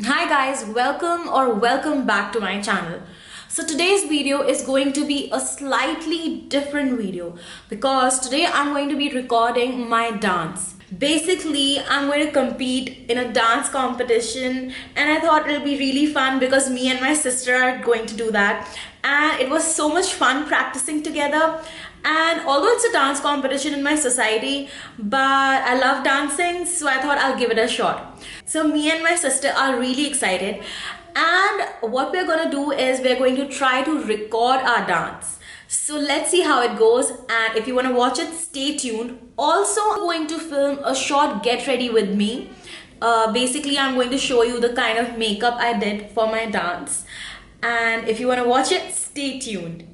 Hi guys, welcome back to my channel. So today's video is going to be a slightly different video because today I'm going to be recording my dance. Basically, I'm going to compete in a dance competition and I thought it'll be really fun because me and my sister are going to do that, and it was so much fun practicing together. And although it's a dance competition in my society, but I love dancing, so I thought I'll give it a shot. So me and my sister are really excited, and what we're gonna do is we're going to try to record our dance. So let's see how it goes, and if you want to watch it, stay tuned. Also, I'm going to film a short get ready with me. Basically, I'm going to show you the kind of makeup I did for my dance, and if you want to watch it, stay tuned.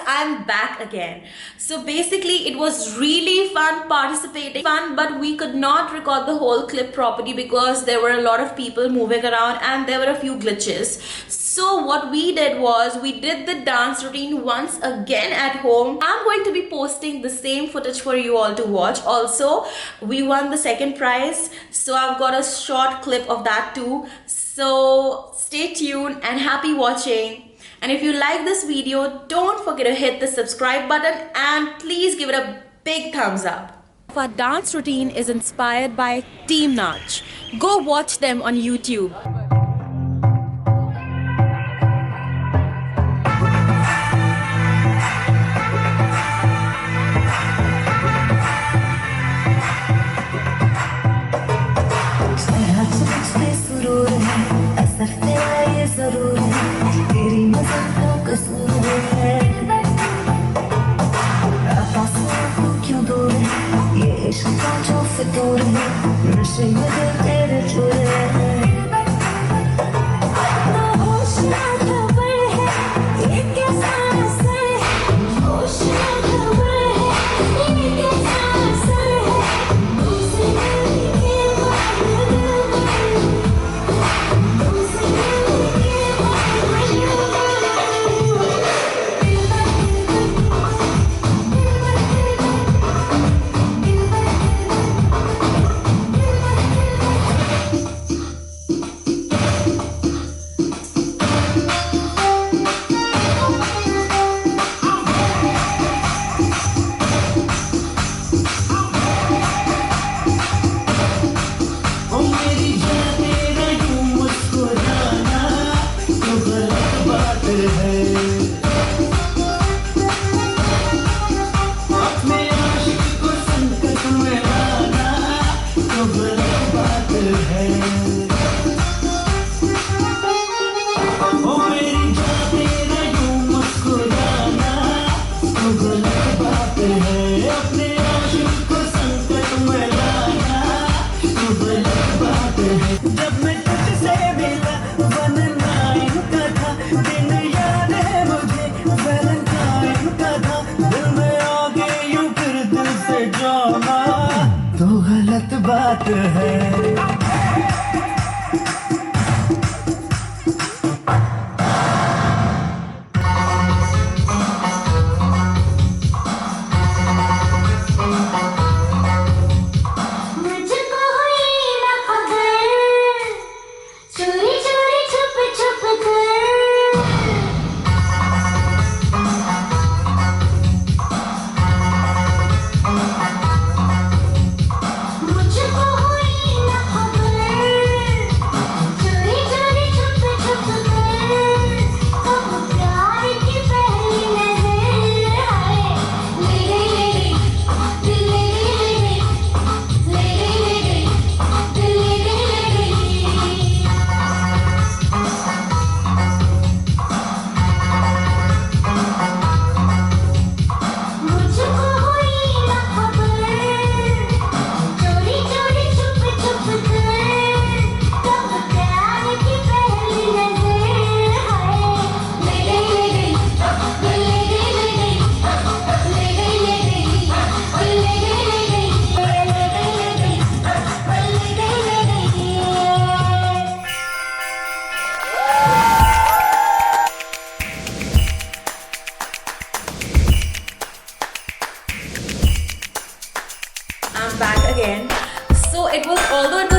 I'm back again. So basically it was really fun participating, but we could not record the whole clip properly because there were a lot of people moving around and there were a few glitches. So what we did was we did the dance routine once again at home. I'm going to be posting the same footage for you all to watch. Also, we won the second prize, so I've got a short clip of that too. So stay tuned and happy watching. And if you like this video, don't forget to hit the subscribe button and please give it a big thumbs up. Our dance routine is inspired by Team Nach. Go watch them on YouTube. तो गलत बात है। मुझको हुई again. So it was, although it